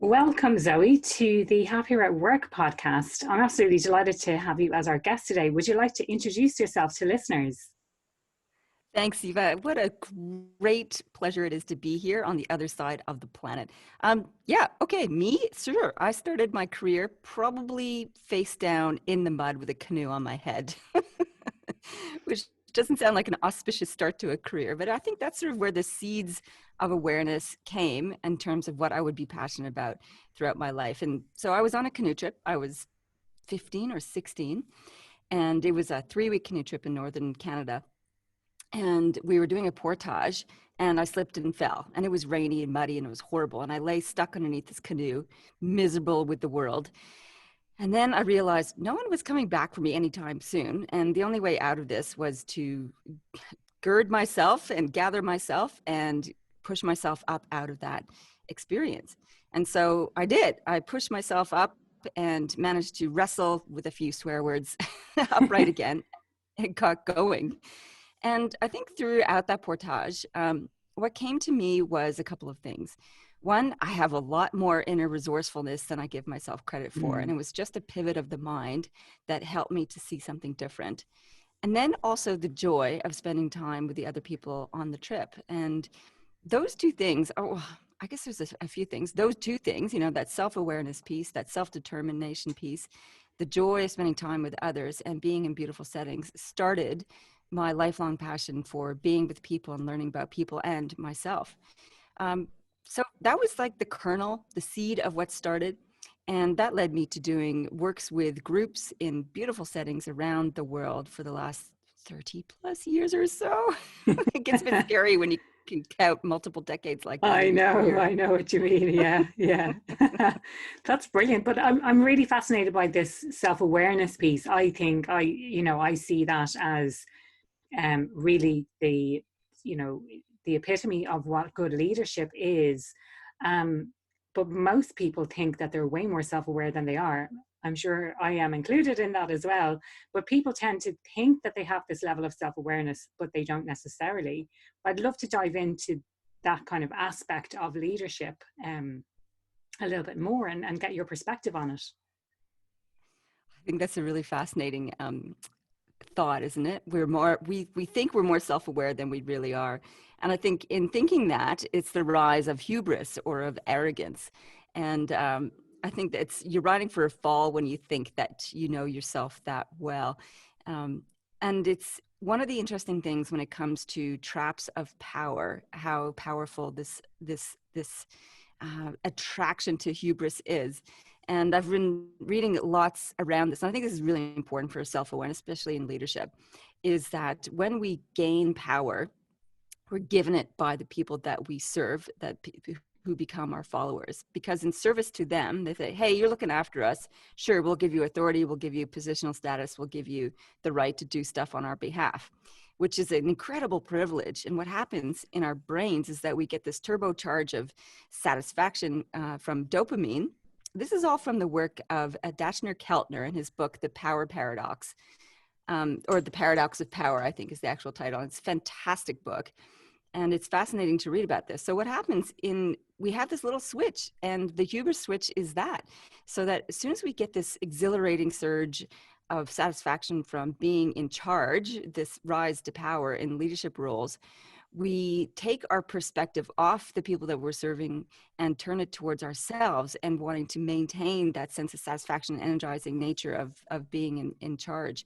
Welcome, Zoe, to the Happier at Work podcast. I'm absolutely delighted to have you as our guest today. Would you like to introduce yourself to listeners? Thanks, Eva. What a great pleasure it is to be here on the other side of the planet. Me, sure. I started my career probably face down in the mud with a canoe on my head, which doesn't sound like an auspicious start to a career, but I think that's sort of where the seeds of awareness came in terms of what I would be passionate about throughout my life. And so I was on a canoe trip. I was 15 or 16, and it was a 3-week canoe trip in northern Canada. And we were doing a portage, and I slipped and fell, and it was rainy and muddy, and it was horrible. And I lay stuck underneath this canoe, miserable with the world. And then I realized no one was coming back for me anytime soon. And the only way out of this was to gird myself and gather myself and push myself up out of that experience. And so I did. I pushed myself up and managed to wrestle with a few swear words upright again and got going. And I think throughout that portage, what came to me was a couple of things. One, I have a lot more inner resourcefulness than I give myself credit for. And it was just a pivot of the mind that helped me to see something different. And then also the joy of spending time with the other people on the trip. And those two things, I guess there's a few things. Those two things, that self-awareness piece, that self-determination piece, the joy of spending time with others and being in beautiful settings started my lifelong passion for being with people and learning about people and myself. So that was like the kernel, the seed of what started. And that led me to doing works with groups in beautiful settings around the world for the last 30 plus years or so. It gets a bit scary when you can count multiple decades like that. I know what you mean. Yeah. That's brilliant. But I'm really fascinated by this self-awareness piece. I think I see that as really the epitome of what good leadership is. But most people think that they're way more self-aware than they are. I'm sure I am included in that as well. But people tend to think that they have this level of self-awareness, but they don't necessarily. I'd love to dive into that kind of aspect of leadership a little bit more and get your perspective on it. I think that's a really fascinating thought, isn't it? We think we're more self-aware than we really are. And I think in thinking that, it's the rise of hubris or of arrogance. And I think that you're riding for a fall when you think that you know yourself that well. And it's one of the interesting things when it comes to traps of power, how powerful this attraction to hubris is. And I've been reading lots around this. And I think this is really important for self-awareness, especially in leadership, is that when we gain power, we're given it by the people that we serve, who become our followers. Because in service to them, they say, hey, you're looking after us. Sure, we'll give you authority. We'll give you positional status. We'll give you the right to do stuff on our behalf, which is an incredible privilege. And what happens in our brains is that we get this turbocharge of satisfaction from dopamine. This is all from the work of Dashner Keltner in his book, The Power Paradox, or The Paradox of Power, I think is the actual title. It's a fantastic book. And it's fascinating to read about this. So what happens we have this little switch, and the hubris switch is that. So that as soon as we get this exhilarating surge of satisfaction from being in charge, this rise to power in leadership roles, we take our perspective off the people that we're serving and turn it towards ourselves and wanting to maintain that sense of satisfaction and energizing nature of being in charge.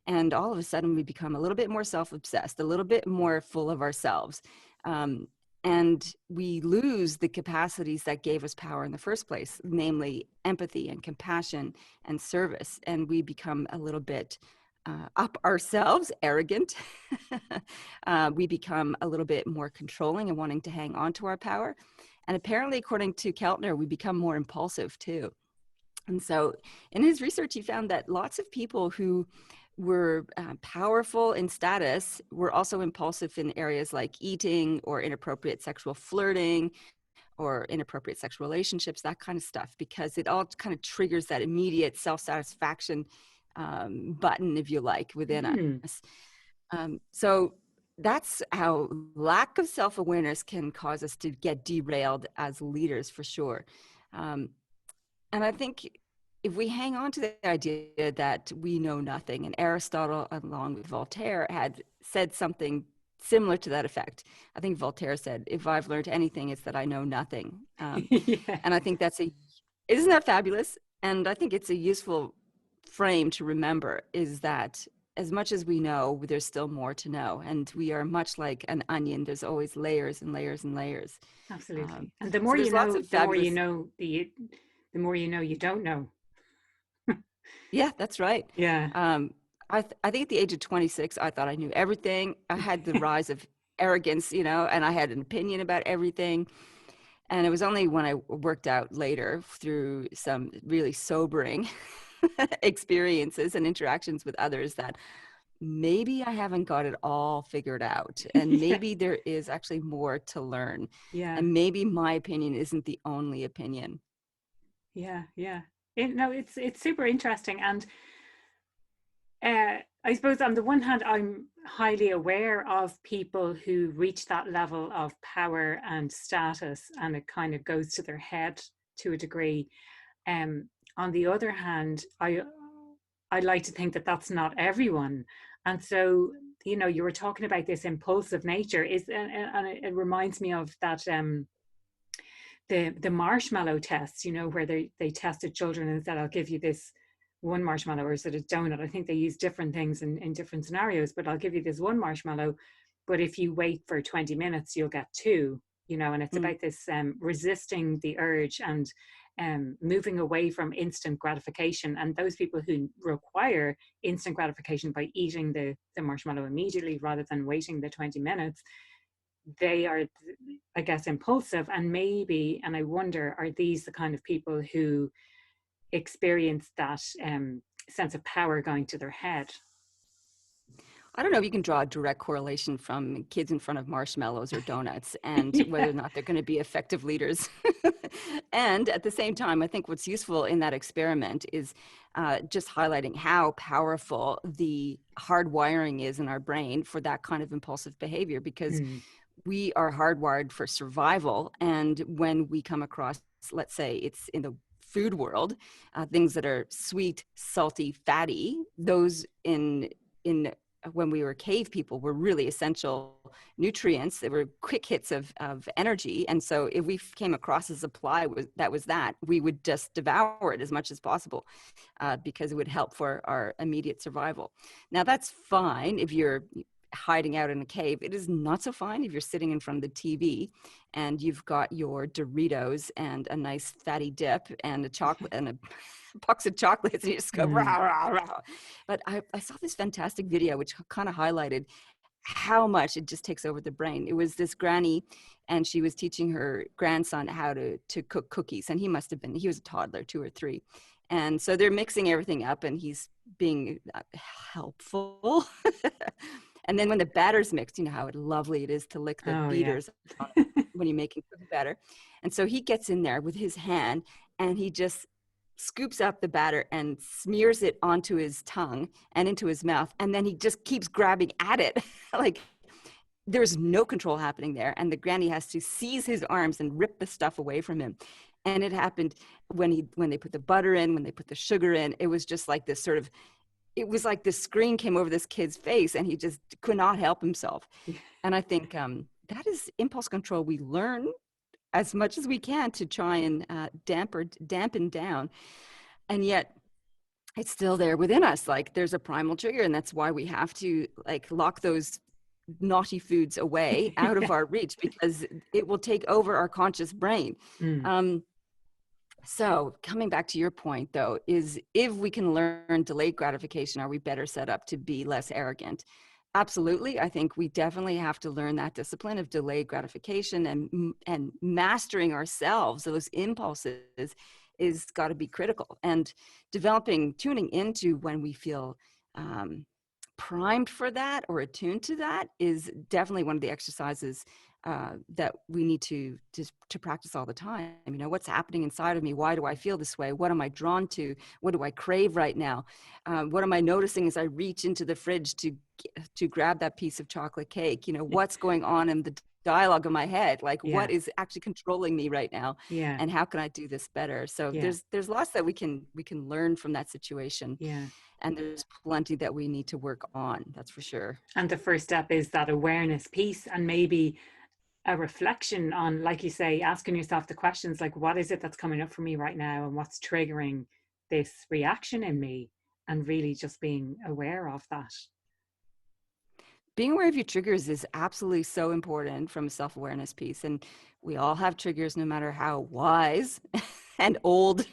And all of a sudden we become a little bit more self-obsessed, a little bit more full of ourselves. And we lose the capacities that gave us power in the first place, namely empathy and compassion and service. And we become a little bit up ourselves, arrogant. We become a little bit more controlling and wanting to hang on to our power. And apparently, according to Keltner, we become more impulsive too. And so in his research, he found that lots of people who were powerful in status were also impulsive in areas like eating or inappropriate sexual flirting or inappropriate sexual relationships, that kind of stuff, because it all kind of triggers that immediate self-satisfaction button, if you like, within us. So that's how lack of self-awareness can cause us to get derailed as leaders, for sure. And I think if we hang on to the idea that we know nothing, and Aristotle, along with Voltaire, had said something similar to that effect. I think Voltaire said, if I've learned anything, it's that I know nothing. Yeah. And I think isn't that fabulous? And I think it's a useful frame to remember, is that as much as we know, there's still more to know. And we are much like an onion. There's always layers and layers and layers. Absolutely. And the So more you there's lots know, of the more you fabulous. know, the more you know you don't know. Yeah, that's right. Yeah. I think at the age of 26, I thought I knew everything. I had the rise of arrogance, and I had an opinion about everything. And it was only when I worked out later through some really sobering experiences and interactions with others that maybe I haven't got it all figured out. And Yeah. maybe there is actually more to learn. Yeah. And maybe my opinion isn't the only opinion. Yeah. Yeah. It's super interesting. And I suppose on the one hand, I'm highly aware of people who reach that level of power and status, and it kind of goes to their head to a degree. On the other hand, I like to think that that's not everyone, and so you were talking about this impulsive nature and it reminds me of that the marshmallow test, where they tested children and said, I'll give you this one marshmallow, or is it a donut? I think they use different things in different scenarios, but I'll give you this one marshmallow, but if you wait for 20 minutes, you'll get two, and it's about this resisting the urge and moving away from instant gratification. And those people who require instant gratification by eating the marshmallow immediately rather than waiting the 20 minutes, they are, I guess, impulsive. And I wonder, are these the kind of people who experience that sense of power going to their head? I don't know if you can draw a direct correlation from kids in front of marshmallows or donuts and Yeah. whether or not they're going to be effective leaders. And at the same time, I think what's useful in that experiment is just highlighting how powerful the hardwiring is in our brain for that kind of impulsive behavior, because we are hardwired for survival. And when we come across, let's say it's in the food world, things that are sweet, salty, fatty, those in when we were cave people were really essential nutrients. They were quick hits of energy. And so if we came across a supply that we would just devour it as much as possible because it would help for our immediate survival. Now that's fine if you're hiding out in a cave. It is not so fine if you're sitting in front of the TV and you've got your Doritos and a nice fatty dip and a chocolate and a box of chocolates, and you just go rah, rah, rah. But I saw this fantastic video which kind of highlighted how much it just takes over the brain. It was this granny, and she was teaching her grandson how to cook cookies, and he was a toddler, 2 or 3. And so they're mixing everything up, and he's being helpful. And then when the batter's mixed, you know how lovely it is to lick the beaters when you're making cookie batter. And so he gets in there with his hand, and he just scoops up the batter and smears it onto his tongue and into his mouth. And then he just keeps grabbing at it. Like there's no control happening there. And the granny has to seize his arms and rip the stuff away from him. And it happened when they put the butter in, when they put the sugar in. It was just like this it was like the screen came over this kid's face, and he just could not help himself. And I think that is impulse control we learn as much as we can to try and dampen down. And yet it's still there within us. Like there's a primal trigger, and that's why we have to lock those naughty foods away out of our reach, because it will take over our conscious brain. So coming back to your point, though, is if we can learn delayed gratification, are we better set up to be less arrogant? Absolutely. I think we definitely have to learn that discipline of delayed gratification, and mastering ourselves, those impulses, is got to be critical. And tuning into when we feel primed for that or attuned to that is definitely one of the exercises that we need to practice all the time. You know, what's happening inside of me? Why do I feel this way? What am I drawn to? What do I crave right now? What am I noticing as I reach into the fridge to grab that piece of chocolate cake? You know, what's going on in the dialogue in my head, like Yeah. what is actually controlling me right now, Yeah. and how can I do this better? So Yeah. there's lots that we can learn from that situation, Yeah. and there's plenty that we need to work on, that's for sure. And the first step is that awareness piece, and maybe a reflection on, like you say, asking yourself the questions like, what is it that's coming up for me right now, and what's triggering this reaction in me, and really just being aware of that. Being aware of your triggers is absolutely so important from a self-awareness piece. And we all have triggers, no matter how wise and old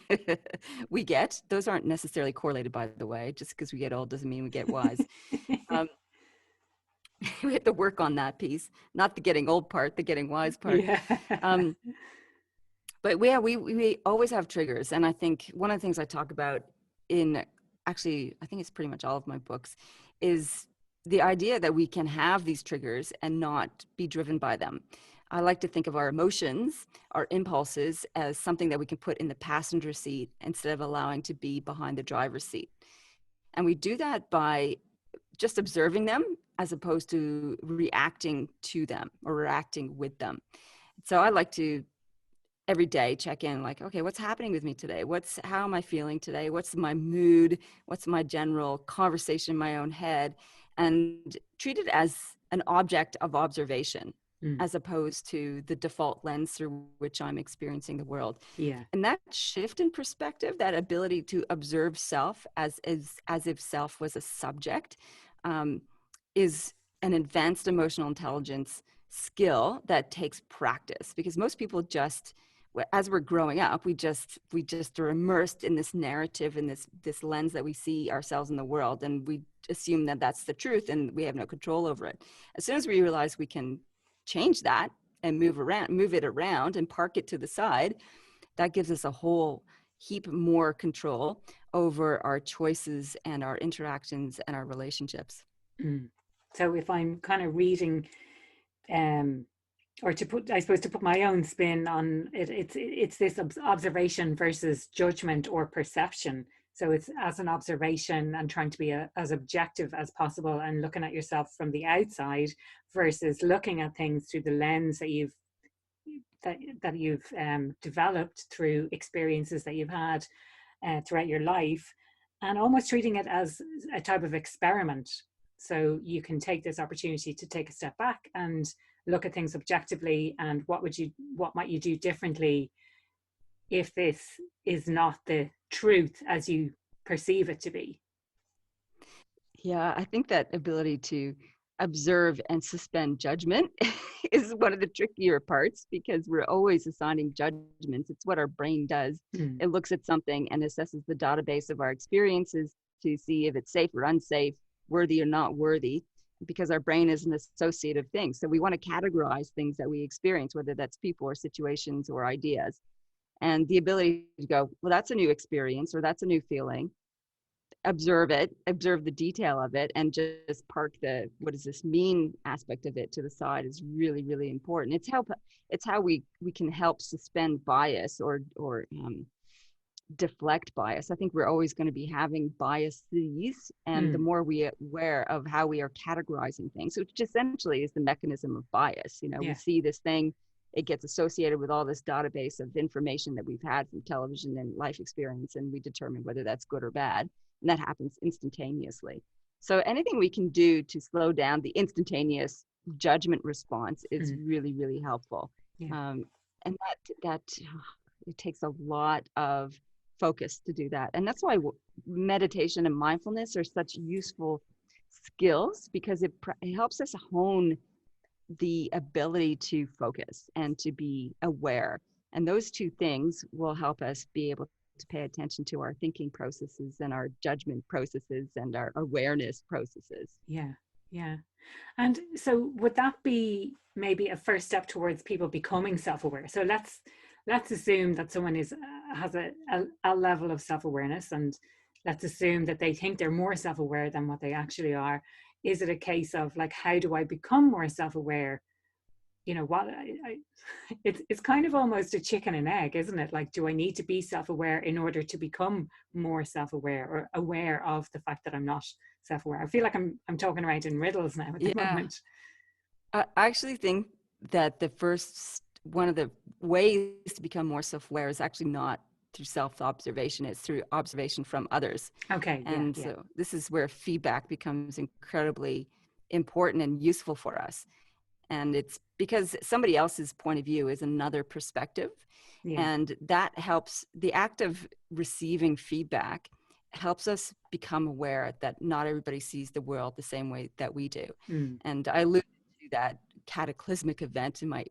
we get. Those aren't necessarily correlated, by the way. Just because we get old doesn't mean we get wise. We have to work on that piece, not the getting old part, the getting wise part. Yeah. But we always have triggers. And I think one of the things I talk about in, actually, I think it's pretty much all of my books, is the idea that we can have these triggers and not be driven by them. I like to think of our emotions, our impulses, as something that we can put in the passenger seat instead of allowing to be behind the driver's seat. And we do that by just observing them as opposed to reacting to them or reacting with them. So I like to every day check in, like, okay, what's happening with me today? How am I feeling today? What's my mood? What's my general conversation in my own head? And treat it as an object of observation, as opposed to the default lens through which I'm experiencing the world. Yeah. And that shift in perspective, that ability to observe self as if self was a subject, is an advanced emotional intelligence skill that takes practice, because most people just, as we're growing up, we just are immersed in this narrative and this lens that we see ourselves in the world, and we assume that that's the truth and we have no control over it. As soon as we realize we can change that and move it around and park it to the side, that gives us a whole heap more control over our choices and our interactions and our relationships. So if I'm kind of reading, or to put my own spin on it, it's this observation versus judgment or perception. So it's as an observation and trying to be as objective as possible and looking at yourself from the outside versus looking at things through the lens that you've developed through experiences that you've had throughout your life, and almost treating it as a type of experiment. So you can take this opportunity to take a step back and look at things objectively, and what might you do differently if this is not the truth as you perceive it to be. Yeah, I think that ability to observe and suspend judgment is one of the trickier parts, because we're always assigning judgments. It's what our brain does. It looks at something and assesses the database of our experiences to see if it's safe or unsafe, worthy or not worthy, because our brain is an associative thing. So we want to categorize things that we experience, whether that's people or situations or ideas. And the ability to go, well, that's a new experience, or that's a new feeling. Observe it, observe the detail of it, and just park the what does this mean aspect of it to the side is really, really important. It's how we can help suspend bias or deflect bias. I think we're always going to be having biases, and the more we are aware of how we are categorizing things, which essentially is the mechanism of bias. We see this thing, it gets associated with all this database of information that we've had from television and life experience, and we determine whether that's good or bad. And that happens instantaneously. So anything we can do to slow down the instantaneous judgment response is really, really helpful. And that it takes a lot of focus to do that. And that's why meditation and mindfulness are such useful skills, because it helps us hone the ability to focus and to be aware. And those two things will help us be able to pay attention to our thinking processes and our judgment processes and our awareness processes. Yeah. And so would that be maybe a first step towards people becoming self-aware? So let's assume that someone has a level of self-awareness, and let's assume that they think they're more self-aware than what they actually are. Is it a case of like, how do I become more self-aware? It's kind of almost a chicken and egg, isn't it? Like, do I need to be self-aware in order to become more self-aware, or aware of the fact that I'm not self-aware? I feel like I'm talking around in riddles now at the moment. I actually think that one of the ways to become more self-aware is actually not through self-observation, it's through observation from others. Okay. And so this is where feedback becomes incredibly important and useful for us. And it's because somebody else's point of view is another perspective. Yeah. And that helps. The act of receiving feedback helps us become aware that not everybody sees the world the same way that we do. And I alluded to that cataclysmic event in my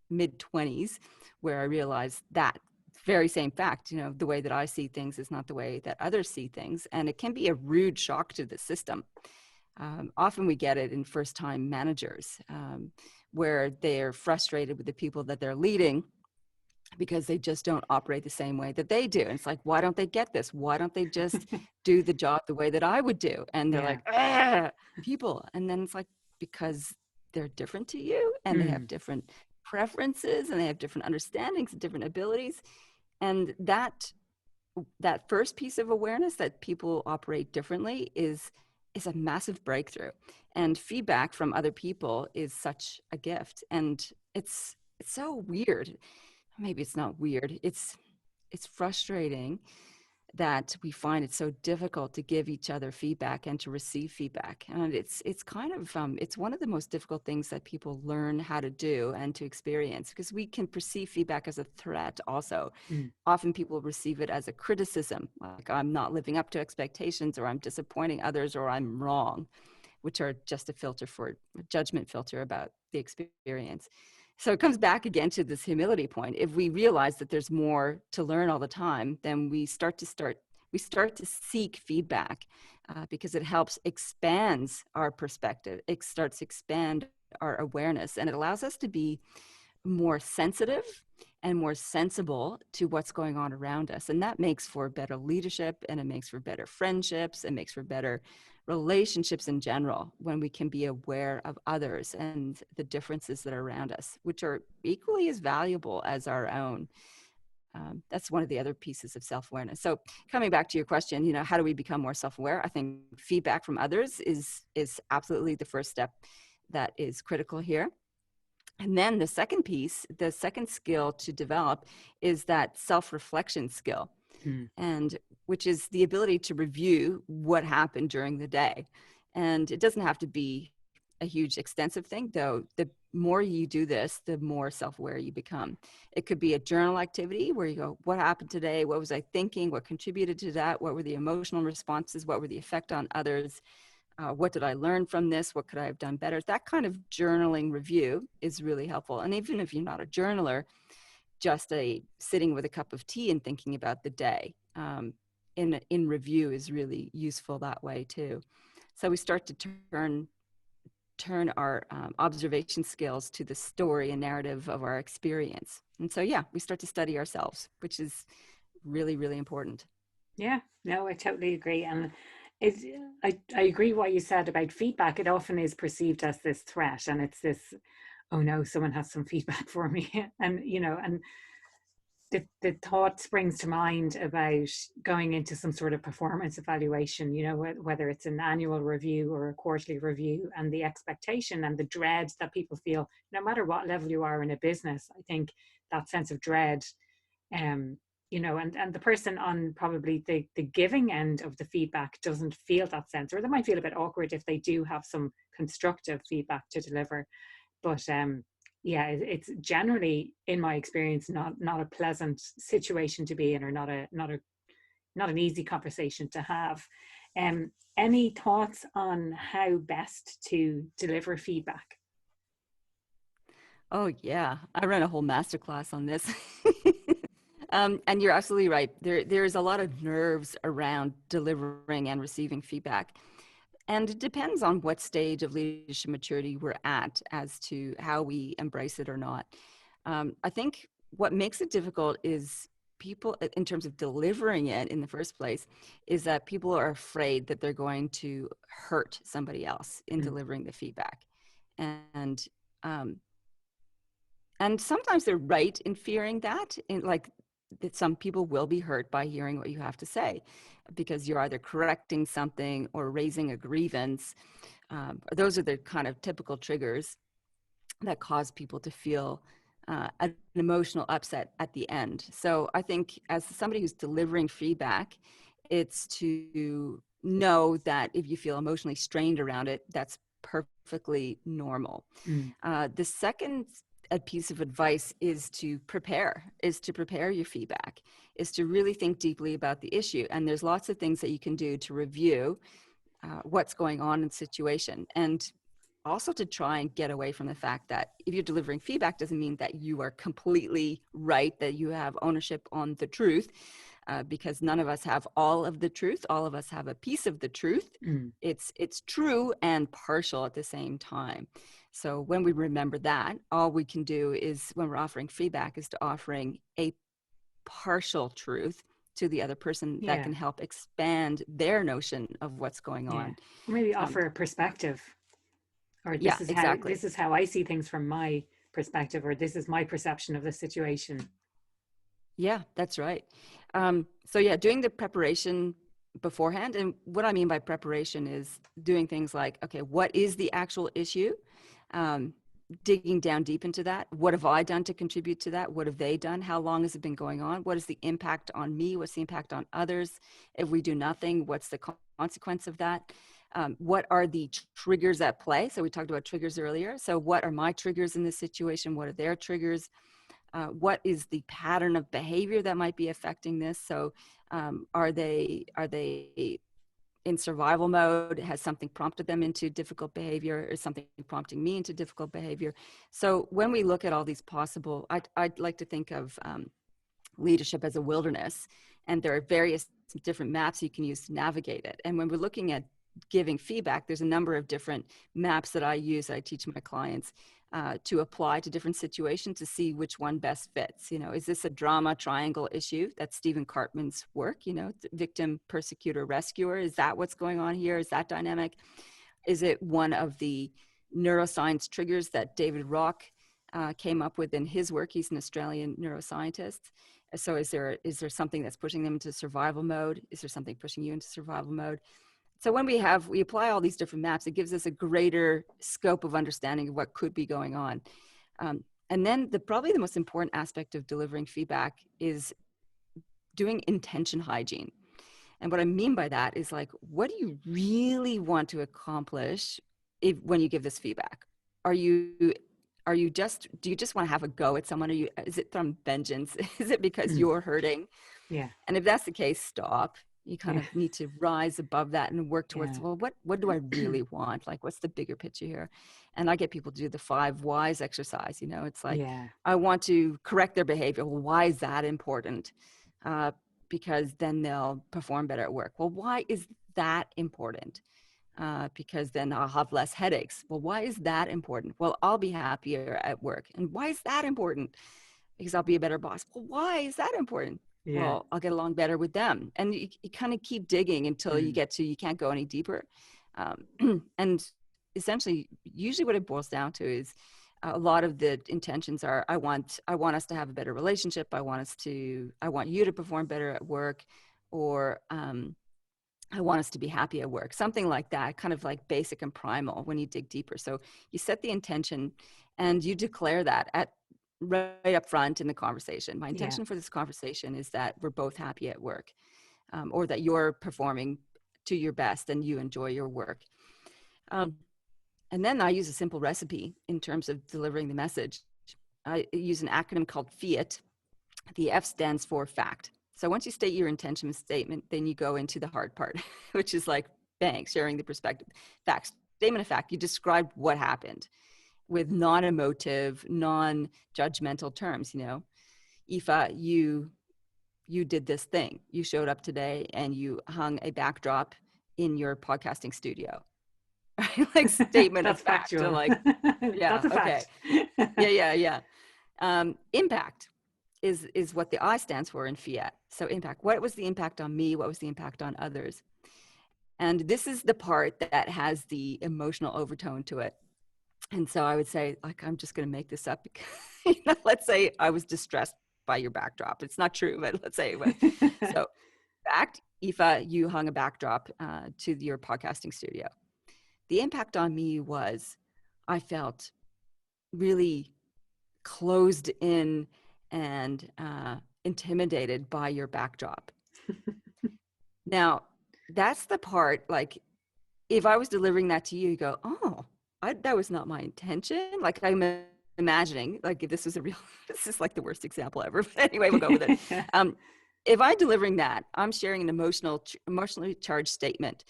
mid-20s where I realized that very same fact, the way that I see things is not the way that others see things. And it can be a rude shock to the system. Often we get it in first-time managers where they're frustrated with the people that they're leading because they just don't operate the same way that they do. And it's like, why don't they get this? Why don't they just do the job the way that I would do? And they're like, people. And then it's like, because they're different to you and they have different preferences and they have different understandings and different abilities. And that first piece of awareness that people operate differently is a massive breakthrough. And feedback from other people is such a gift. And it's so weird. Maybe it's not weird. It's frustrating that we find it so difficult to give each other feedback and to receive feedback. And it's kind of, it's one of the most difficult things that people learn how to do and to experience, because we can perceive feedback as a threat also. Often people receive it as a criticism, like I'm not living up to expectations, or I'm disappointing others, or I'm wrong, which are just a judgment filter about the experience. So it comes back again to this humility point. If we realize that there's more to learn all the time, then we start to seek feedback because it helps expands our perspective. It starts to expand our awareness, and it allows us to be more sensitive and more sensible to what's going on around us. And that makes for better leadership, and it makes for better friendships, it makes for better relationships in general, when we can be aware of others and the differences that are around us, which are equally as valuable as our own. That's one of the other pieces of self-awareness. So coming back to your question, how do we become more self-aware? I think feedback from others is absolutely the first step that is critical here. And then the second piece, the second skill to develop, is that self-reflection skill, and which is the ability to review what happened during the day. And it doesn't have to be a huge extensive thing, though. The more you do this, the more self-aware you become. It could be a journal activity where you go, what happened today? What was I thinking? What contributed to that? What were the emotional responses? What were the effect on others? What did I learn from this? What could I have done better? That kind of journaling review is really helpful. And even if you're not a journaler, just sitting with a cup of tea and thinking about the day in review is really useful that way too. So we start to turn our observation skills to the story and narrative of our experience. And so, we start to study ourselves, which is really, really important. Yeah, no, I totally agree. And I agree what you said about feedback. It often is perceived as this threat, and it's this, oh no, someone has some feedback for me. And, and the thought springs to mind about going into some sort of performance evaluation, whether it's an annual review or a quarterly review, and the expectation and the dread that people feel, no matter what level you are in a business. I think that sense of dread, and the person on probably the giving end of the feedback doesn't feel that sense, or they might feel a bit awkward if they do have some constructive feedback to deliver. But it's generally, in my experience, not a pleasant situation to be in, or not an easy conversation to have. Any thoughts on how best to deliver feedback? Oh yeah, I ran a whole masterclass on this. And you're absolutely right. There's a lot of nerves around delivering and receiving feedback. And it depends on what stage of leadership maturity we're at as to how we embrace it or not. I think what makes it difficult is people, in terms of delivering it in the first place, is that people are afraid that they're going to hurt somebody else in delivering the feedback. And sometimes they're right in fearing that, that some people will be hurt by hearing what you have to say, because you're either correcting something or raising a grievance. Those are the kind of typical triggers. that cause people to feel an emotional upset at the end. So I think as somebody who's delivering feedback, it's to know that if you feel emotionally strained around it, that's perfectly normal. Mm. The second piece of advice is to prepare your feedback, is to really think deeply about the issue. And there's lots of things that you can do to review what's going on in the situation. And also to try and get away from the fact that if you're delivering feedback doesn't mean that you are completely right, that you have ownership on the truth, because none of us have all of the truth. All of us have a piece of the truth. Mm. It's true and partial at the same time. So when we remember that, all we can do is, when we're offering feedback, is to offering a partial truth to the other person that Yeah. can help expand their notion of what's going Yeah. on. Or maybe offer a perspective, or Yeah, this exactly. is how I see things from my perspective, or this is my perception of the situation. Yeah, that's right. So yeah, doing the preparation beforehand. And what I mean by preparation is doing things like, okay, what is the actual issue? Digging down deep into that. What have I done to contribute to that? What have they done? How long has it been going on? What is the impact on me? What's the impact on others? If we do nothing, what's the consequence of that? What are the triggers at play? So we talked about triggers earlier. So what are my triggers in this situation? What are their triggers? What is the pattern of behavior that might be affecting this? So are they in survival mode? Has something prompted them into difficult behavior? Is something prompting me into difficult behavior? So when we look at all these possible, I'd like to think of leadership as a wilderness, and there are various different maps you can use to navigate it. And when we're looking at giving feedback, there's a number of different maps that I use, I teach my clients to apply to different situations to see which one best fits. You know, is this a drama triangle issue? That's Stephen Cartman's work, you know, victim, persecutor, rescuer. Is that what's going on here? Is that dynamic? Is it one of the neuroscience triggers that David Rock came up with in his work? He's an Australian neuroscientist. So is there something that's pushing them into survival mode? Is there something pushing you into survival mode? So when we apply all these different maps, it gives us a greater scope of understanding of what could be going on. And then probably the most important aspect of delivering feedback is doing intention hygiene. And what I mean by that is, like, what do you really want to accomplish when you give this feedback? Do you just want to have a go at someone? Is it from vengeance? Is it because Mm. you're hurting? Yeah. And if that's the case, stop. You kind Yeah. of need to rise above that and work towards, Yeah. well, what do I really want? Like, what's the bigger picture here? And I get people to do the 5 whys exercise. You know, it's like, Yeah. I want to correct their behavior. Well, why is that important? Because then they'll perform better at work. Well, why is that important? Because then I'll have less headaches. Well, why is that important? Well, I'll be happier at work. And why is that important? Because I'll be a better boss. Well, why is that important? Yeah. Well, I'll get along better with them. And you kind of keep digging until you Mm. get to, you can't go any deeper. And essentially, usually what it boils down to is a lot of the intentions are, I want us to have a better relationship. I want you to perform better at work, or I want us to be happy at work, something like that, kind of like basic and primal when you dig deeper. So you set the intention and you declare that right up front in the conversation. My intention for this conversation is that we're both happy at work, or that you're performing to your best and you enjoy your work. And then I use a simple recipe in terms of delivering the message. I use an acronym called FIAT. The F stands for fact. So once you state your intention statement, then you go into the hard part, which is like, bang, sharing the perspective. Facts. Statement of fact, you described what happened with non-emotive, non-judgmental terms. You know, Aoife, you did this thing. You showed up today and you hung a backdrop in your podcasting studio. Like, statement of That's fact. So factual. like, yeah, That's a okay. fact. Yeah. Impact is what the I stands for in Fiat. So impact. What was the impact on me? What was the impact on others? And this is the part that has the emotional overtone to it. And so I would say, like, I'm just going to make this up because, you know, let's say I was distressed by your backdrop. It's not true, but let's say it was. So, fact, Aoife, you hung a backdrop to your podcasting studio. The impact on me was, I felt really closed in and intimidated by your backdrop. Now, that's the part, like, if I was delivering that to you, you go, oh, that was not my intention. Like, I'm imagining, like, if this was a real, this is like the worst example ever. But anyway, we'll go with it. If I'm delivering that, I'm sharing an emotionally charged statement.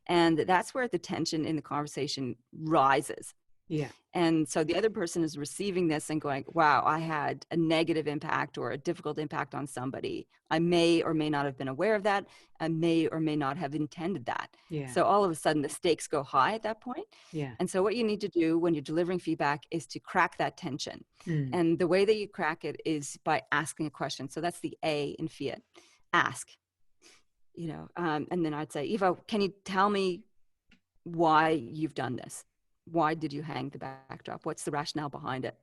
And that's where the tension in the conversation rises. Yeah. And so the other person is receiving this and going, wow, I had a negative impact or a difficult impact on somebody. I may or may not have been aware of that. I may or may not have intended that. Yeah. So all of a sudden the stakes go high at that point. Yeah. And so what you need to do when you're delivering feedback is to crack that tension. And the way that you crack it is by asking a question. So that's the A in Fiat. Ask. You know, and then I'd say, Eva, can you tell me why you've done this? Why did you hang the backdrop? What's the rationale behind it?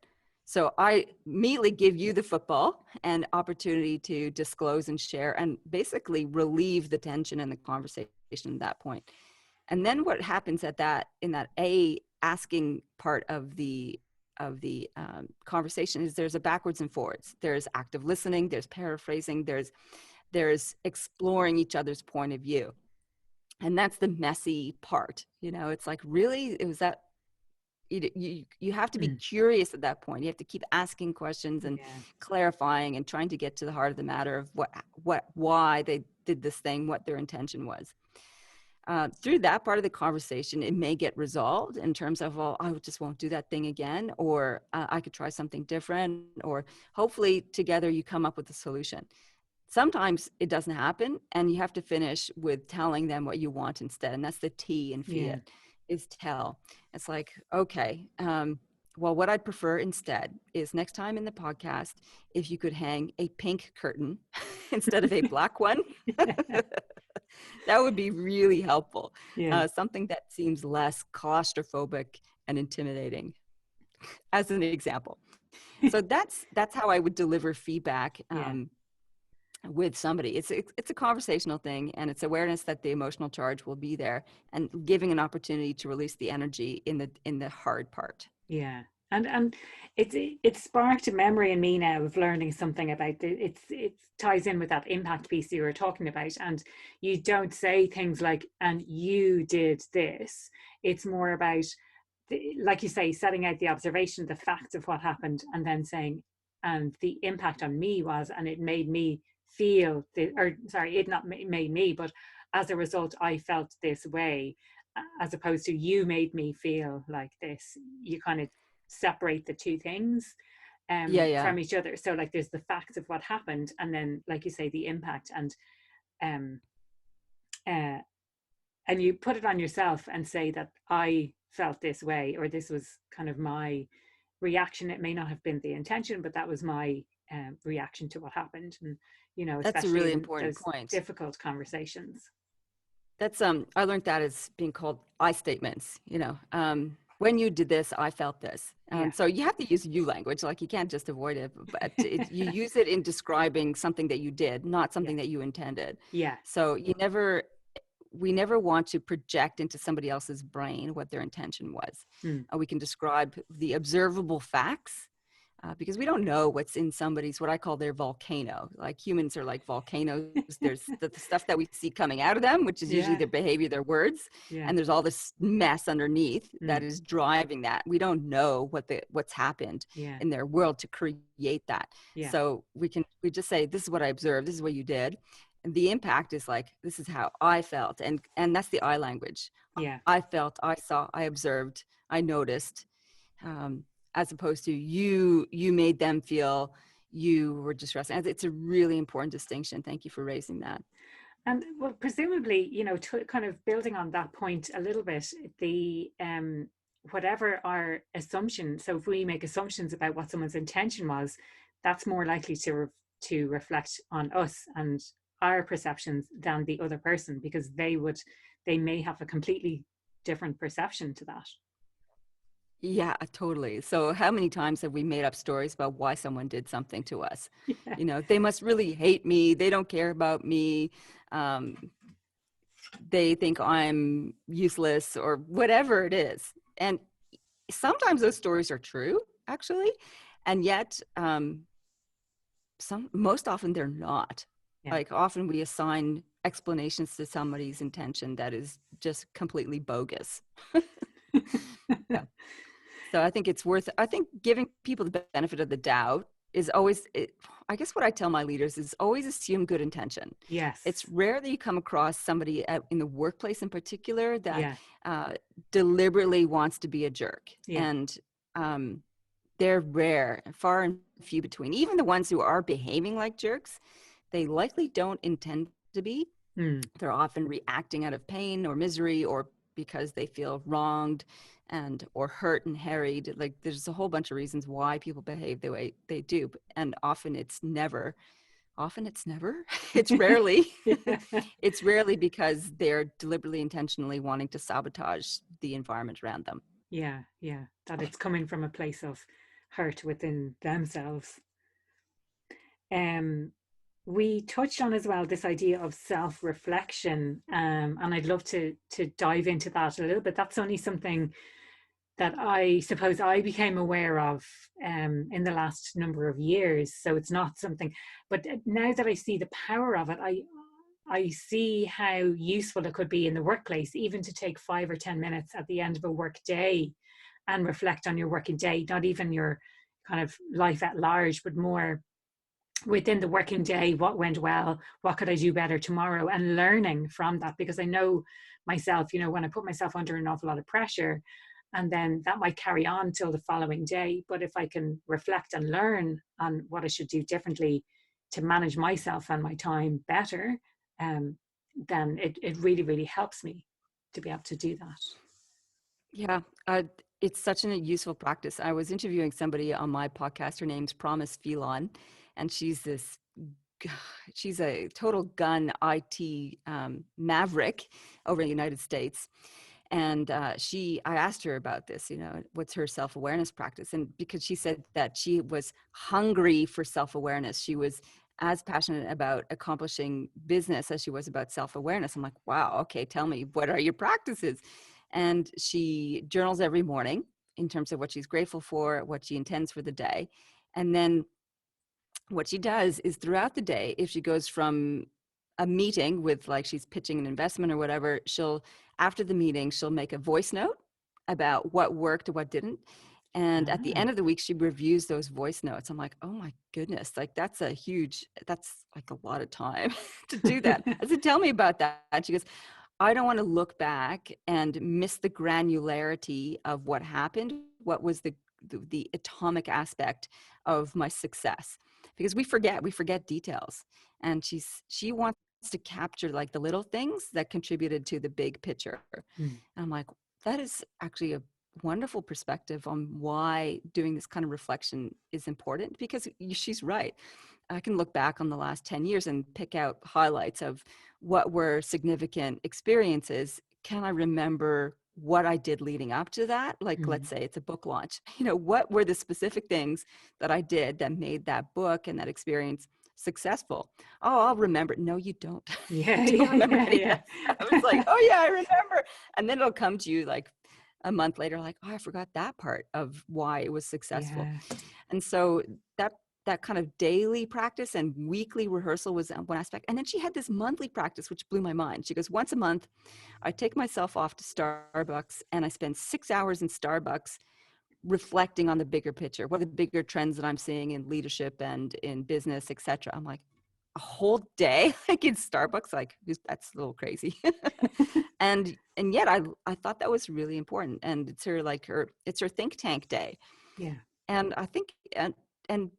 So I immediately give you the football and opportunity to disclose and share and basically relieve the tension in the conversation at that point. And then what happens in that A asking part of the conversation is there's a backwards and forwards. There's active listening, there's paraphrasing, there's exploring each other's point of view. And that's the messy part. You know, it's like, really, it was that, you have to be curious at that point. You have to keep asking questions and clarifying and trying to get to the heart of the matter of why they did this thing, what their intention was. Through that part of the conversation, it may get resolved in terms of, well, I just won't do that thing again, or I could try something different, or hopefully together you come up with a solution. Sometimes it doesn't happen, and you have to finish with telling them what you want instead. And that's the T in Fiat, is tell. It's like, okay, well, what I'd prefer instead is next time in the podcast, if you could hang a pink curtain instead of a black one, that would be really helpful. Something that seems less claustrophobic and intimidating, as an example. So that's how I would deliver feedback. With somebody. It's a conversational thing, and it's awareness that the emotional charge will be there and giving an opportunity to release the energy in the hard part. Yeah. And it sparked a memory in me now of learning something about it ties in with that impact piece you were talking about. And you don't say things like, and you did this. It's more about, like you say, setting out the observation, the facts of what happened, and then saying, and the impact on me was, and it made me feel, it not made me, but as a result, I felt this way, as opposed to you made me feel like this. You kind of separate the two things from each other. So like there's the facts of what happened, and then, like you say, the impact, and you put it on yourself and say that I felt this way, or this was kind of my reaction. It may not have been the intention, but that was my reaction to what happened. And you know, that's a really important point. Difficult conversations. That's I learned that as being called I statements. You know, when you did this, I felt this. So you have to use you language. Like, you can't just avoid it, but you use it in describing something that you did, not something that you intended. So we never want to project into somebody else's brain what their intention was. We can describe the observable facts, because we don't know what's in somebody's, what I call their volcano. Like, humans are like volcanoes. There's the stuff that we see coming out of them, which is usually their behavior, their words. And there's all this mess underneath that is driving that. We don't know what's happened in their world to create that. So we just say, this is what I observed. This is what you did. And the impact is like, this is how I felt. And that's the I language. I felt, I saw, I observed, I noticed, as opposed to you made them feel you were distressed. And it's a really important distinction. Thank you for raising that. And well, presumably, you know, to kind of building on that point a little bit, the whatever our assumption, so if we make assumptions about what someone's intention was, that's more likely to reflect on us and our perceptions than the other person, because they may have a completely different perception to that. Yeah, totally. So how many times have we made up stories about why someone did something to us? You know, they must really hate me. They don't care about me. They think I'm useless, or whatever it is. And sometimes those stories are true. actually. And yet, most often they're not. Yeah. Like often we assign explanations to somebody's intention that is just completely bogus. Yeah. So I think I think giving people the benefit of the doubt is always, I guess what I tell my leaders is always assume good intention. Yes. It's rare that you come across somebody in the workplace in particular that deliberately wants to be a jerk. Yeah. And they're rare, far and few between. Even the ones who are behaving like jerks, they likely don't intend to be. They're often reacting out of pain or misery or because they feel wronged or hurt and harried. Like there's a whole bunch of reasons why people behave the way they do. And often it's never, it's rarely, it's rarely because they're deliberately, intentionally wanting to sabotage the environment around them. Yeah. Yeah. That it's coming from a place of hurt within themselves. We touched on as well this idea of self-reflection, and I'd love to dive into that a little bit. That's only something that I suppose I became aware of in the last number of years. So it's not something, but now that I see the power of it, I see how useful it could be in the workplace, even to take 5 or 10 minutes at the end of a work day and reflect on your working day, not even your kind of life at large, but more within the working day, what went well, what could I do better tomorrow, and learning from that. Because I know myself, when I put myself under an awful lot of pressure, and then that might carry on till the following day. But if I can reflect and learn on what I should do differently to manage myself and my time better, then it really, really helps me to be able to do that. Yeah, it's such a useful practice. I was interviewing somebody on my podcast. Her name's Promise Phelan, and she's a total gun IT maverick over in the United States. And I asked her about this, what's her self-awareness practice? And because she said that she was hungry for self-awareness, she was as passionate about accomplishing business as she was about self-awareness. I'm like, wow, okay, tell me, what are your practices? And she journals every morning in terms of what she's grateful for, what she intends for the day. And then what she does is throughout the day, if she goes from a meeting with, like, she's pitching an investment or whatever, after the meeting, she'll make a voice note about what worked or what didn't. And at the end of the week, she reviews those voice notes. I'm like, oh my goodness, like that's like a lot of time to do that. I said, tell me about that. And she goes, I don't want to look back and miss the granularity of what happened. What was the atomic aspect of my success? Because we forget details. And she wants to capture like the little things that contributed to the big picture. And I'm like, that is actually a wonderful perspective on why doing this kind of reflection is important, because she's right. I can look back on the last 10 years and pick out highlights of what were significant experiences. Can I remember what I did leading up to that? Like, let's say it's a book launch. What were the specific things that I did that made that book and that experience successful? Oh, I'll remember. No, you don't. Yeah, You don't remember any of yeah. that stuff. I was like, oh yeah, I remember. And then it'll come to you like a month later, like, oh, I forgot that part of why it was successful. Yeah. And so that kind of daily practice and weekly rehearsal was one aspect. And then she had this monthly practice, which blew my mind. She goes, once a month, I take myself off to Starbucks and I spend 6 hours in Starbucks reflecting on the bigger picture. What are the bigger trends that I'm seeing in leadership and in business, et cetera? I'm like, a whole day like in Starbucks, like that's a little crazy. and yet I thought that was really important. And it's her think tank day. Yeah. And I think and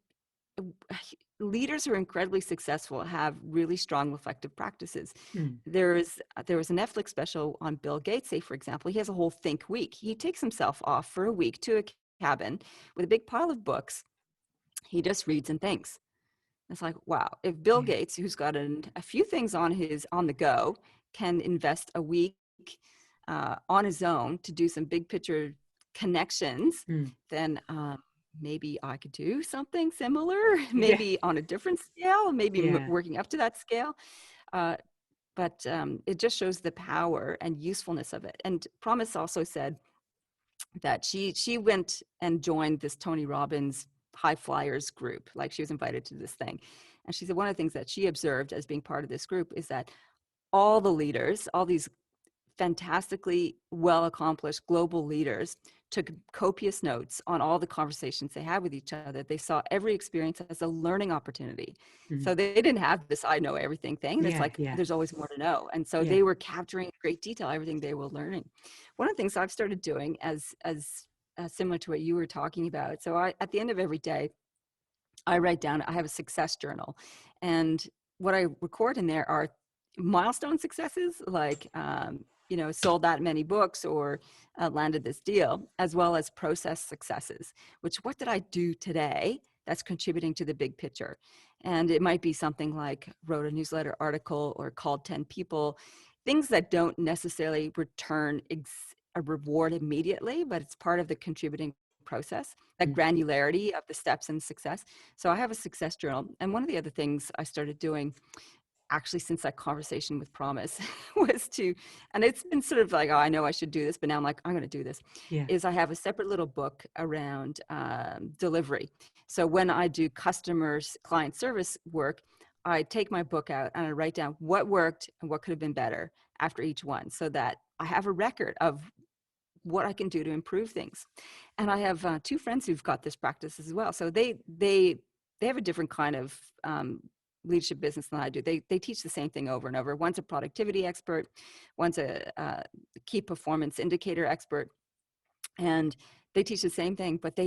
leaders who are incredibly successful have really strong reflective practices. There was a Netflix special on Bill Gates, say, for example. He has a whole think week. He takes himself off for a week to a cabin with a big pile of books. He just reads and thinks. It's like, wow, if Bill Gates, who's got a few things on the go, can invest a week on his own to do some big picture connections, then maybe I could do something similar, maybe on a different scale, maybe working up to that scale. But it just shows the power and usefulness of it. And Promise also said that she went and joined this Tony Robbins high flyers group. Like, she was invited to this thing. And she said one of the things that she observed as being part of this group is that all the leaders, all these fantastically well accomplished global leaders, took copious notes on all the conversations they had with each other. They saw every experience as a learning opportunity. So they didn't have this I know everything thing. It's like, there's always more to know. And so they were capturing in great detail everything they were learning. One of the things I've started doing as similar to what you were talking about. So at the end of every day, I write down, I have a success journal, and what I record in there are milestone successes, like, sold that many books, or landed this deal, as well as process successes, which, what did I do today that's contributing to the big picture? And it might be something like wrote a newsletter article or called 10 people, things that don't necessarily return a reward immediately, but it's part of the contributing process, that granularity of the steps and success. So I have a success journal. And one of the other things I started doing, actually, since that conversation with Promise, was to, and it's been sort of like, oh, I know I should do this, but now I'm like, I'm going to do this, is I have a separate little book around delivery. So when I do customers, client service work, I take my book out and I write down what worked and what could have been better after each one, so that I have a record of what I can do to improve things. And I have two friends who've got this practice as well. So they have a different kind of leadership business than I do. They teach the same thing over and over. One's a productivity expert, one's a key performance indicator expert, and they teach the same thing. But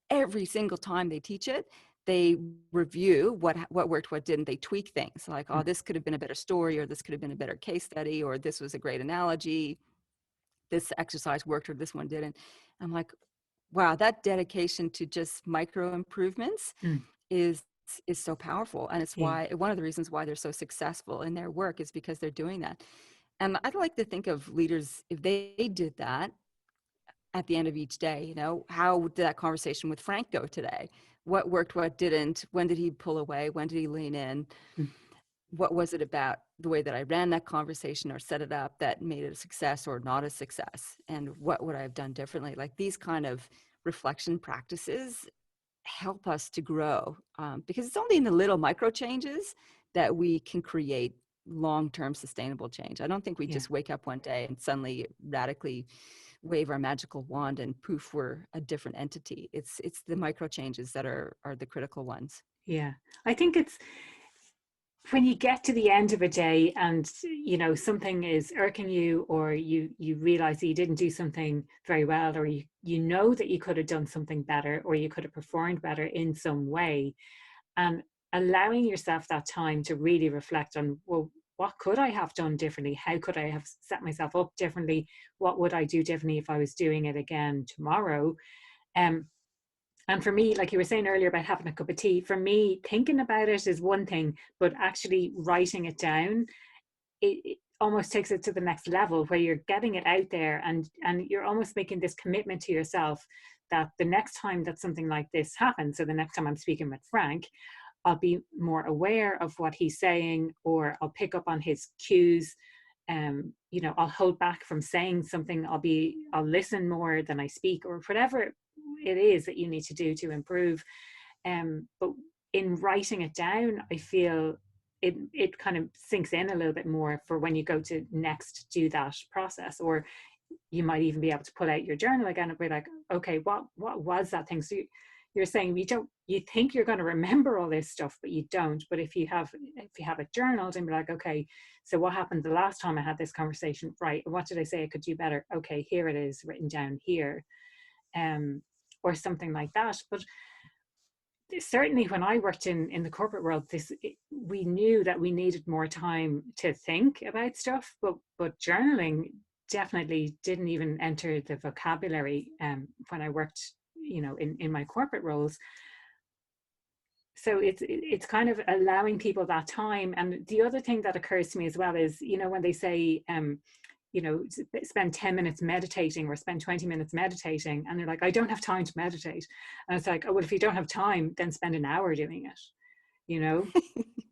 every single time they teach it, they review what worked, what didn't. They tweak things like, oh, this could have been a better story, or this could have been a better case study, or this was a great analogy, this exercise worked, or this one didn't. I'm like, wow, that dedication to just micro improvements is so powerful. And it's why, one of the reasons why they're so successful in their work is because they're doing that. And I'd like to think of leaders, if they did that at the end of each day, how did that conversation with Frank go today? What worked, what didn't? When did he pull away? When did he lean in? What was it about the way that I ran that conversation or set it up that made it a success or not a success? And what would I have done differently? Like, these kind of reflection practices help us to grow, because it's only in the little micro changes that we can create long-term sustainable change. I don't think we just wake up one day and suddenly radically wave our magical wand and poof, we're a different entity. It's the micro changes that are the critical ones. Yeah, I think it's when you get to the end of a day and something is irking you, or you realize that you didn't do something very well, or you know that you could have done something better, or you could have performed better in some way, and allowing yourself that time to really reflect on, well, what could I have done differently? How could I have set myself up differently? What would I do differently if I was doing it again tomorrow? And for me, like you were saying earlier about having a cup of tea, for me, thinking about it is one thing, but actually writing it down, it almost takes it to the next level, where you're getting it out there, and you're almost making this commitment to yourself that the next time that something like this happens, so the next time I'm speaking with Frank, I'll be more aware of what he's saying, or I'll pick up on his cues. I'll hold back from saying something. I'll listen more than I speak, or whatever it is that you need to do to improve. But in writing it down, I feel it kind of sinks in a little bit more for when you go to next do that process. Or you might even be able to pull out your journal again and be like, okay, what was that thing? So you're saying you think you're going to remember all this stuff, but you don't. But if you have it journaled and be like, okay, so what happened the last time I had this conversation? Right, what did I say I could do better? Okay, here it is written down here, or something like that. But certainly when I worked in the corporate world, we knew that we needed more time to think about stuff, but journaling definitely didn't even enter the vocabulary when I worked in my corporate roles. So it's kind of allowing people that time. And the other thing that occurs to me as well is, when they say spend 10 minutes meditating or spend 20 minutes meditating, and they're like, I don't have time to meditate. And it's like, oh, well, if you don't have time, then spend an hour doing it,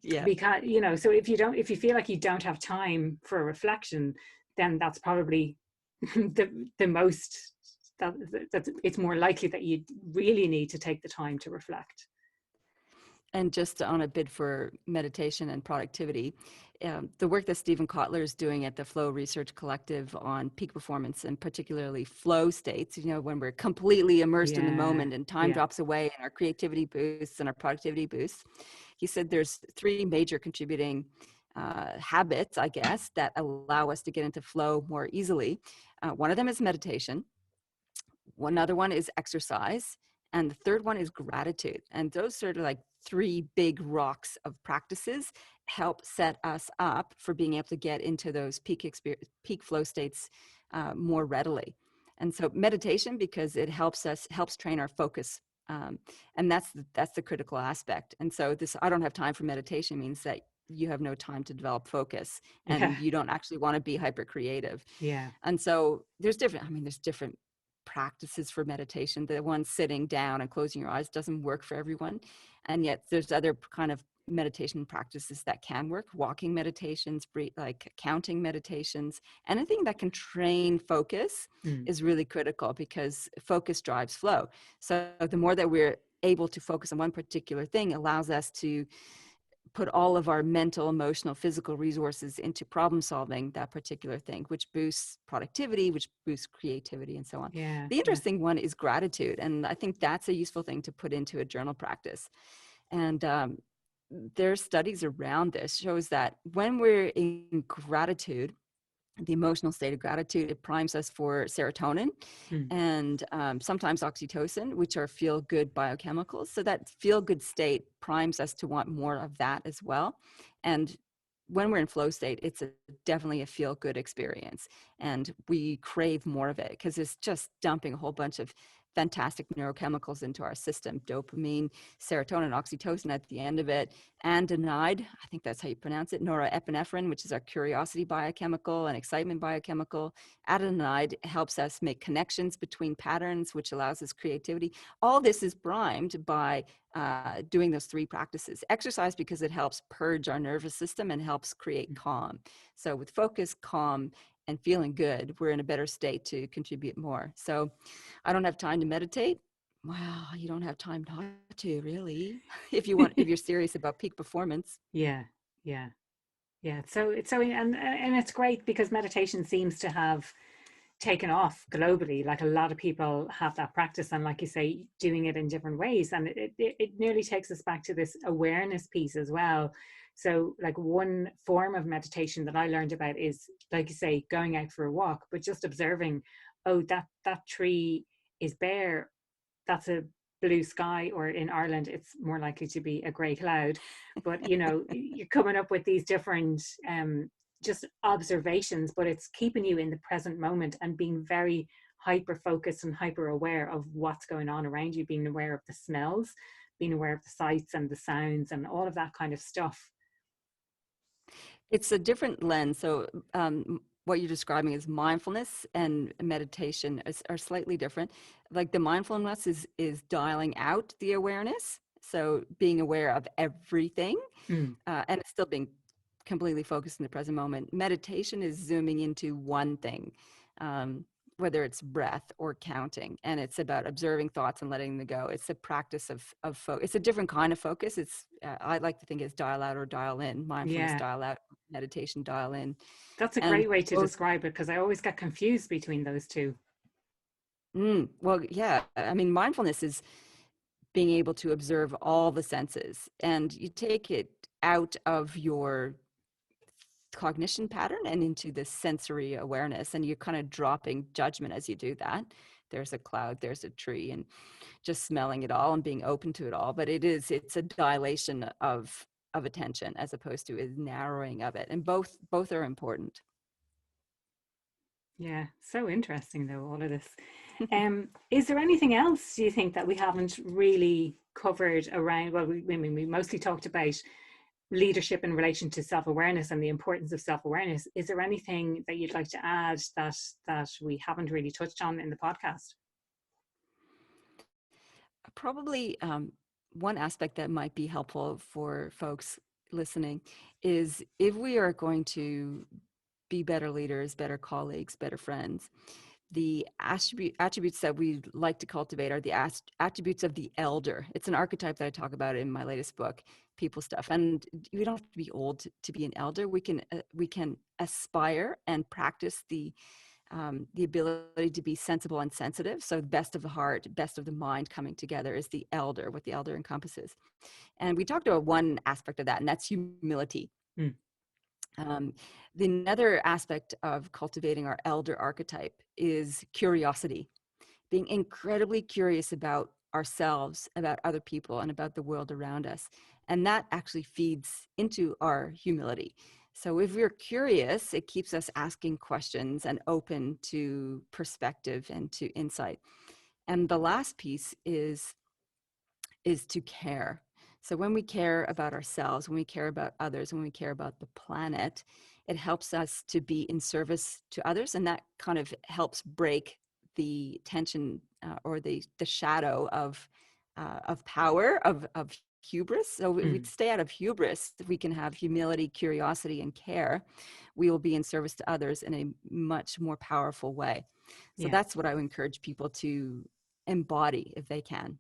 Yeah. Because, so if you feel like you don't have time for reflection, then that's probably the most that it's more likely that you really need to take the time to reflect. And just on a bit for meditation and productivity, the work that Stephen Kotler is doing at the Flow Research Collective on peak performance and particularly flow states, when we're completely immersed in the moment and time drops away and our creativity boosts and our productivity boosts. He said there's 3 major contributing habits, I guess, that allow us to get into flow more easily. One of them is meditation. Another one is exercise. And the third one is gratitude. And those sort of like 3 big rocks of practices help set us up for being able to get into those peak flow states more readily. And so meditation, because it helps train our focus. And that's the critical aspect. And so this, I don't have time for meditation, means that you have no time to develop focus, and you don't actually want to be hyper creative. Yeah. And so there's different practices for meditation. The one sitting down and closing your eyes doesn't work for everyone, and yet there's other kind of meditation practices that can work. Walking meditations, like counting meditations, anything that can train focus is really critical, because focus drives flow. So the more that we're able to focus on one particular thing allows us to put all of our mental, emotional, physical resources into problem solving that particular thing, which boosts productivity, which boosts creativity, and so on. The interesting one is gratitude. And I think that's a useful thing to put into a journal practice. And there's studies around this, shows that when we're in gratitude, the emotional state of gratitude, it primes us for serotonin and sometimes oxytocin, which are feel-good biochemicals. So that feel-good state primes us to want more of that as well. And when we're in flow state, it's definitely a feel-good experience. And we crave more of it because it's just dumping a whole bunch of fantastic neurochemicals into our system: dopamine, serotonin, oxytocin at the end of it, anandamide, I think that's how you pronounce it, norepinephrine, which is our curiosity biochemical and excitement biochemical. Anandamide helps us make connections between patterns, which allows us creativity. All this is primed by doing those 3 practices. Exercise, because it helps purge our nervous system and helps create calm. So with focus, calm, and feeling good, we're in a better state to contribute more. So I don't have time to meditate. Wow, you don't have time not to, really, if you're serious about peak performance. Yeah. So and it's great because meditation seems to have taken off globally. Like, a lot of people have that practice, and like you say, doing it in different ways. And it nearly takes us back to this awareness piece as well. So like, one form of meditation that I learned about is, like you say, going out for a walk, but just observing, oh, that tree is bare, that's a blue sky, or in Ireland it's more likely to be a grey cloud. But you're coming up with these different just observations, but it's keeping you in the present moment and being very hyper focused and hyper aware of what's going on around you, being aware of the smells, being aware of the sights and the sounds and all of that kind of stuff. It's a different lens. So what you're describing is mindfulness and meditation are slightly different. Like, the mindfulness is dialing out the awareness. So being aware of everything and it's still being completely focused in the present moment. Meditation is zooming into one thing, whether it's breath or counting, and it's about observing thoughts and letting them go. It's a practice of focus. It's a different kind of focus. It's I like to think it's dial out or dial in. Mindfulness, dial out; meditation, dial in. That's a great way to describe it, because I always get confused between those 2. Well, yeah. I mean, mindfulness is being able to observe all the senses, and you take it out of your cognition pattern and into the sensory awareness, and you're kind of dropping judgment as you do that. There's a cloud, there's a tree, and just smelling it all and being open to it all. But it's a dilation of attention as opposed to a narrowing of it, and both are important. Yeah, so interesting though, all of this. Is there anything else you think that we haven't really covered around? Well, we mostly talked about leadership in relation to self-awareness and the importance of self-awareness. Is there anything that you'd like to add that we haven't really touched on in the podcast? Probably one aspect that might be helpful for folks listening is, if we are going to be better leaders, better colleagues, better friends, the attributes that we like to cultivate are the attributes of the elder. It's an archetype that I talk about in my latest book, People Stuff. And we don't have to be old to be an elder. We can aspire and practice the ability to be sensible and sensitive. So best of the heart, best of the mind coming together is the elder, what the elder encompasses. And we talked about one aspect of that, and that's humility. Mm. The another aspect of cultivating our elder archetype is curiosity, being incredibly curious about ourselves, about other people, and about the world around us. And that actually feeds into our humility. So if we're curious, it keeps us asking questions and open to perspective and to insight. And the last piece is to care. So when we care about ourselves, when we care about others, when we care about the planet, it helps us to be in service to others, and that kind of helps break the tension or the shadow of power, of hubris. So we'd stay out of hubris. If we can have humility, curiosity, and care, we will be in service to others in a much more powerful way. So that's what I would encourage people to embody if they can.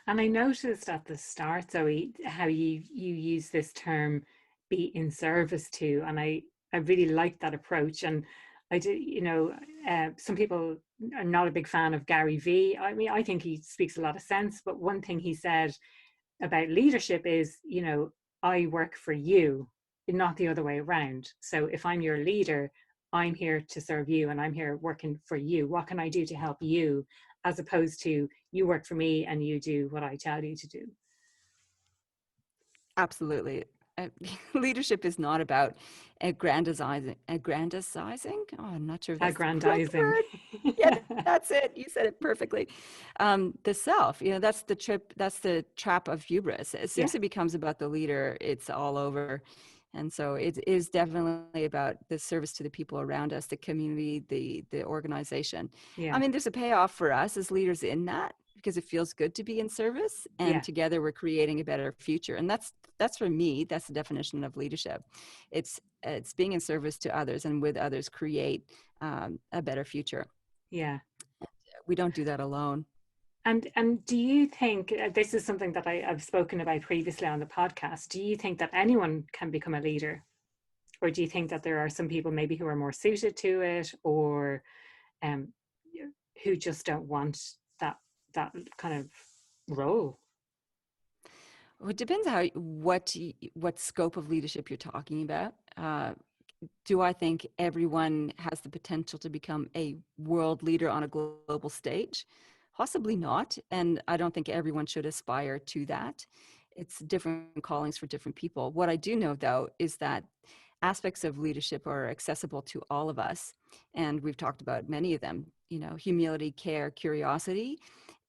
And I noticed at the start, Zoe, how you use this term, be in service to, and I really like that approach. And I do, some people are not a big fan of Gary Vee. I mean, I think he speaks a lot of sense, but one thing he said about leadership is, I work for you, not the other way around. So if I'm your leader, I'm here to serve you and I'm here working for you. What can I do to help you? As opposed to you work for me and you do what I tell you to do. Absolutely. Leadership is not about aggrandizing. Oh, I'm not sure if that's aggrandizing. The correct word. Yeah, that's it. You said it perfectly. The self, that's the trap of hubris. As soon as it becomes about the leader, it's all over. And so it is definitely about the service to the people around us, the community, the organization. Yeah. I mean, there's a payoff for us as leaders in that, because it feels good to be in service, and together we're creating a better future. And that's for me, that's the definition of leadership. It's being in service to others, and with others create a better future. Yeah. We don't do that alone. And do you think, this is something that I've spoken about previously on the podcast, do you think that anyone can become a leader? Or do you think that there are some people maybe who are more suited to it, or who just don't want that kind of role? Well, it depends what scope of leadership you're talking about. Do I think everyone has the potential to become a world leader on a global stage? Possibly not. And I don't think everyone should aspire to that. It's different callings for different people. What I do know, though, is that aspects of leadership are accessible to all of us. And we've talked about many of them. Humility, care, curiosity,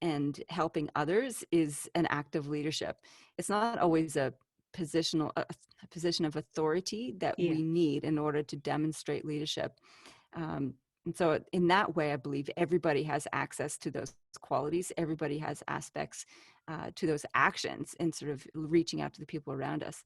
and helping others is an act of leadership. It's not always a position of authority that we need in order to demonstrate leadership. And so in that way, I believe everybody has access to those qualities. Everybody has aspects to those actions in sort of reaching out to the people around us.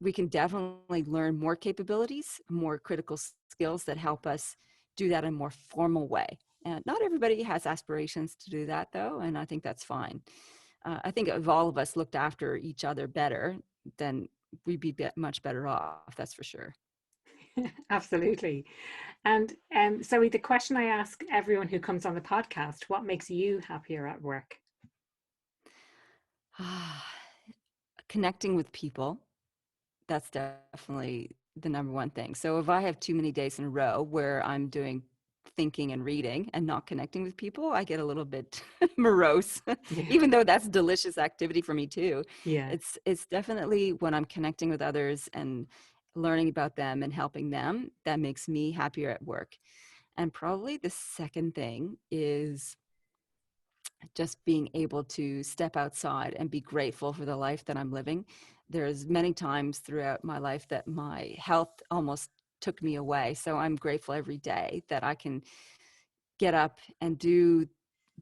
We can definitely learn more capabilities, more critical skills that help us do that in a more formal way. And not everybody has aspirations to do that, though, and I think that's fine. I think if all of us looked after each other better, then we'd be much better off, that's for sure. Absolutely. And so the question I ask everyone who comes on the podcast, what makes you happier at work? Connecting with people. That's definitely the number one thing. So if I have too many days in a row where I'm doing thinking and reading and not connecting with people, I get a little bit morose, even though that's delicious activity for me too. It's definitely when I'm connecting with others and learning about them and helping them that makes me happier at work. And probably the second thing is just being able to step outside and be grateful for the life that I'm living. There's many times throughout my life that my health almost took me away. So I'm grateful every day that I can get up and do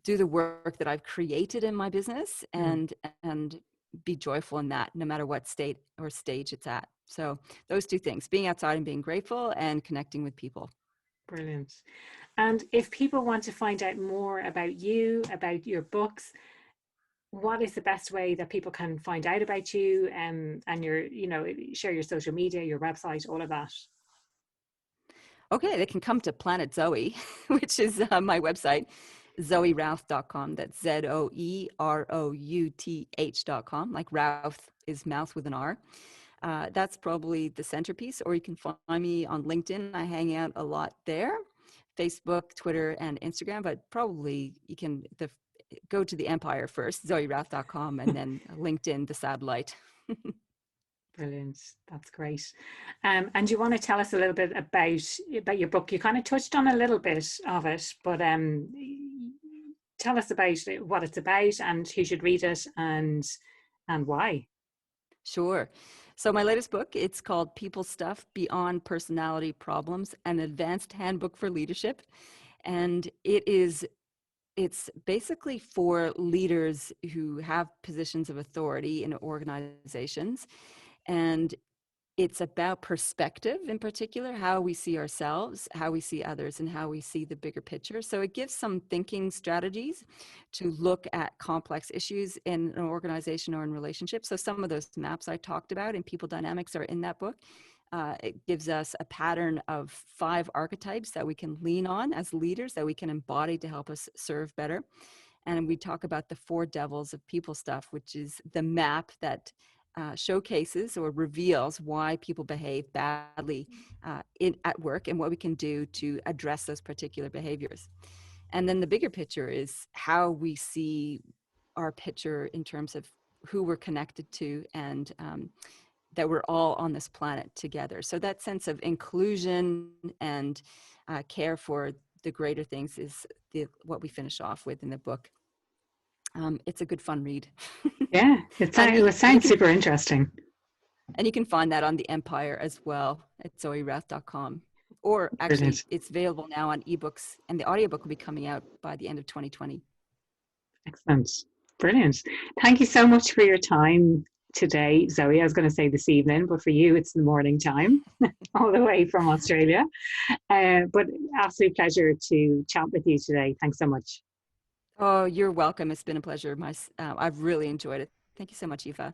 the work that I've created in my business and be joyful in that, no matter what state or stage it's at. So those two things, being outside and being grateful, and connecting with people. Brilliant. And if people want to find out more about you, about your books, what is the best way that people can find out about you, and your, share your social media, your website, all of that? Okay, they can come to Planet Zoe, which is my website, zoerouth.com. That's ZoeRouth.com. Like Routh is mouth with an R. That's probably the centerpiece. Or you can find me on LinkedIn. I hang out a lot there. Facebook, Twitter, and Instagram. But probably you can go to the empire first, zoerouth.com, and then LinkedIn, the satellite. Brilliant. That's great. And you want to tell us a little bit about your book? You kind of touched on a little bit of it, but tell us about what it's about and who should read it and why. Sure. So my latest book, it's called People Stuff Beyond Personality Problems, an advanced handbook for leadership. And it's basically for leaders who have positions of authority in organizations. And it's about perspective in particular, how we see ourselves, how we see others, and how we see the bigger picture. So it gives some thinking strategies to look at complex issues in an organization or in relationships. So some of those maps I talked about in people dynamics are in that book. It gives us a pattern of 5 archetypes that we can lean on as leaders, that we can embody to help us serve better. And we talk about the 4 devils of people stuff, which is the map that showcases or reveals why people behave badly at work and what we can do to address those particular behaviors. And then the bigger picture is how we see our picture in terms of who we're connected to, and that we're all on this planet together. So that sense of inclusion and care for the greater things is what we finish off with in the book. It's a good fun read. Yeah, it sounds super interesting. And you can find that on the Empire as well at zoerouth.com. Or actually, Brilliant. It's available now on ebooks, and the audiobook will be coming out by the end of 2020. Excellent. Brilliant. Thank you so much for your time today, Zoe. I was going to say this evening, but for you, it's the morning time, all the way from Australia. But absolute pleasure to chat with you today. Thanks so much. Oh, you're welcome. It's been a pleasure. I've really enjoyed it. Thank you so much, Aoife.